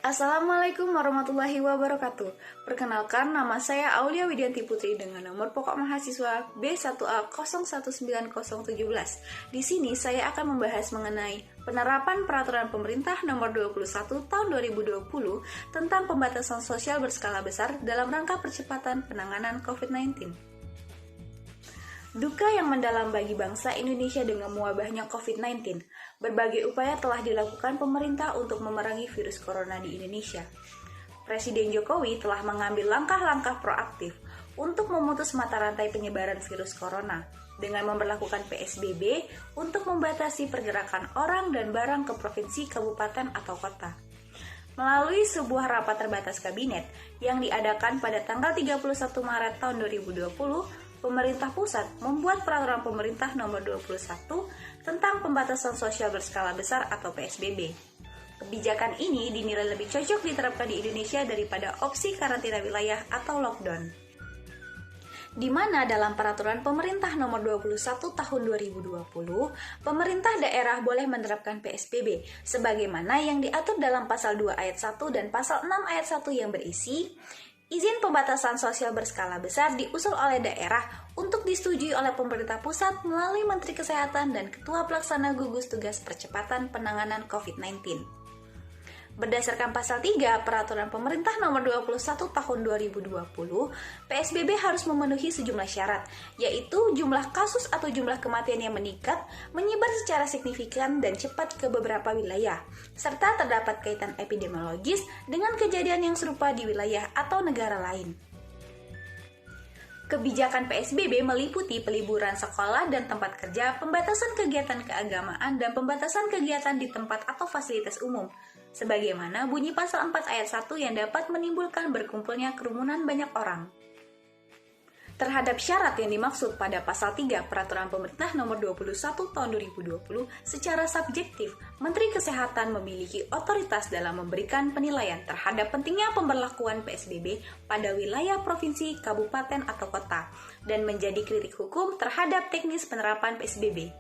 Assalamualaikum warahmatullahi wabarakatuh. Perkenalkan, nama saya Aulia Widianti Putri dengan nomor pokok mahasiswa B1A019017. Di sini saya akan membahas mengenai penerapan peraturan pemerintah nomor 21 tahun 2020 tentang pembatasan sosial berskala besar dalam rangka percepatan penanganan COVID-19. Duka yang mendalam bagi bangsa Indonesia dengan mewabahnya COVID-19. Berbagai upaya telah dilakukan pemerintah untuk memerangi virus corona di Indonesia. Presiden Jokowi telah mengambil langkah-langkah proaktif untuk memutus mata rantai penyebaran virus corona dengan memberlakukan PSBB untuk membatasi pergerakan orang dan barang ke provinsi, kabupaten, atau kota. Melalui sebuah rapat terbatas kabinet yang diadakan pada tanggal 31 Maret tahun 2020, pemerintah pusat membuat peraturan pemerintah nomor 21 tentang pembatasan sosial berskala besar atau PSBB. Kebijakan ini dinilai lebih cocok diterapkan di Indonesia daripada opsi karantina wilayah atau lockdown. Di mana dalam peraturan pemerintah nomor 21 tahun 2020, pemerintah daerah boleh menerapkan PSBB sebagaimana yang diatur dalam pasal 2 ayat 1 dan pasal 6 ayat 1 yang berisi izin pembatasan sosial berskala besar diusul oleh daerah untuk disetujui oleh pemerintah pusat melalui Menteri Kesehatan dan Ketua Pelaksana Gugus Tugas Percepatan Penanganan COVID-19. Berdasarkan pasal 3 Peraturan Pemerintah Nomor 21 Tahun 2020, PSBB harus memenuhi sejumlah syarat, yaitu jumlah kasus atau jumlah kematian yang meningkat, menyebar secara signifikan dan cepat ke beberapa wilayah, serta terdapat kaitan epidemiologis dengan kejadian yang serupa di wilayah atau negara lain. Kebijakan PSBB meliputi peliburan sekolah dan tempat kerja, pembatasan kegiatan keagamaan, dan pembatasan kegiatan di tempat atau fasilitas umum, sebagaimana bunyi pasal 4 ayat 1 yang dapat menimbulkan berkumpulnya kerumunan banyak orang. Terhadap syarat yang dimaksud pada pasal 3 Peraturan Pemerintah Nomor 21 Tahun 2020, secara subjektif, Menteri Kesehatan memiliki otoritas dalam memberikan penilaian terhadap pentingnya pemberlakuan PSBB pada wilayah provinsi, kabupaten, atau kota, dan menjadi kritik hukum terhadap teknis penerapan PSBB.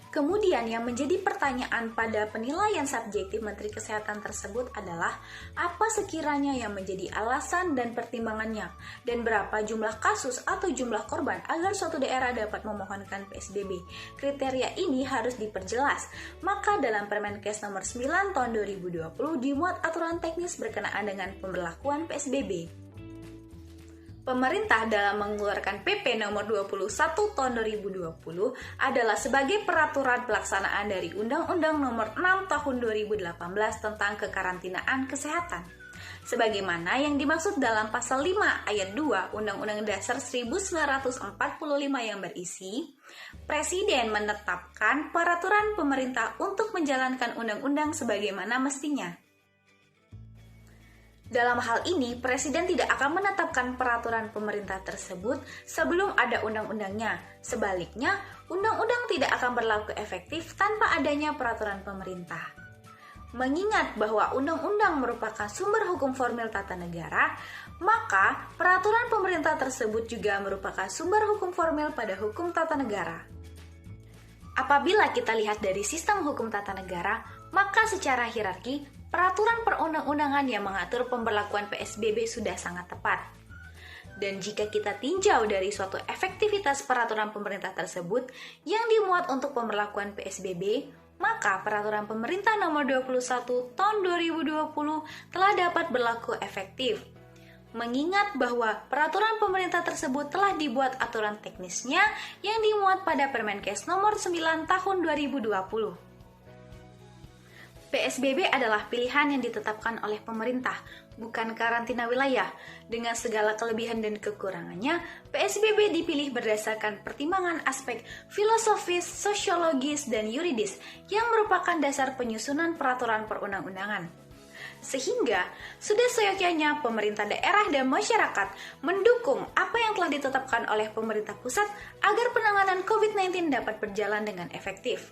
Kemudian yang menjadi pertanyaan pada penilaian subjektif Menteri Kesehatan tersebut adalah apa sekiranya yang menjadi alasan dan pertimbangannya dan berapa jumlah kasus atau jumlah korban agar suatu daerah dapat memohonkan PSBB. Kriteria ini harus diperjelas. Maka dalam Permenkes nomor 9 tahun 2020 dimuat aturan teknis berkenaan dengan pemberlakuan PSBB. Pemerintah dalam mengeluarkan PP nomor 21 tahun 2020 adalah sebagai peraturan pelaksanaan dari Undang-Undang nomor 6 tahun 2018 tentang kekarantinaan kesehatan. Sebagaimana yang dimaksud dalam pasal 5 ayat 2 Undang-Undang Dasar 1945 yang berisi, Presiden menetapkan peraturan pemerintah untuk menjalankan undang-undang sebagaimana mestinya. Dalam hal ini, Presiden tidak akan menetapkan peraturan pemerintah tersebut sebelum ada undang-undangnya. Sebaliknya, undang-undang tidak akan berlaku efektif tanpa adanya peraturan pemerintah. Mengingat bahwa undang-undang merupakan sumber hukum formil tata negara, maka peraturan pemerintah tersebut juga merupakan sumber hukum formil pada hukum tata negara. Apabila kita lihat dari sistem hukum tata negara, maka secara hierarki, peraturan perundang-undangan yang mengatur pemberlakuan PSBB sudah sangat tepat. Dan jika kita tinjau dari suatu efektivitas peraturan pemerintah tersebut yang dimuat untuk pemberlakuan PSBB, maka peraturan pemerintah nomor 21 tahun 2020 telah dapat berlaku efektif. Mengingat bahwa peraturan pemerintah tersebut telah dibuat aturan teknisnya yang dimuat pada Permenkes nomor 9 tahun 2020. PSBB adalah pilihan yang ditetapkan oleh pemerintah, bukan karantina wilayah. Dengan segala kelebihan dan kekurangannya, PSBB dipilih berdasarkan pertimbangan aspek filosofis, sosiologis, dan yuridis yang merupakan dasar penyusunan peraturan perundang-undangan. Sehingga, sudah seyogyanya pemerintah daerah dan masyarakat mendukung apa yang telah ditetapkan oleh pemerintah pusat agar penanganan COVID-19 dapat berjalan dengan efektif.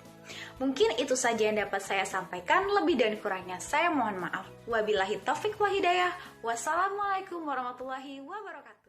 Mungkin itu saja yang dapat saya sampaikan, lebih dan kurangnya saya mohon maaf. Wabillahi taufik wa hidayah. Wassalamualaikum warahmatullahi wabarakatuh.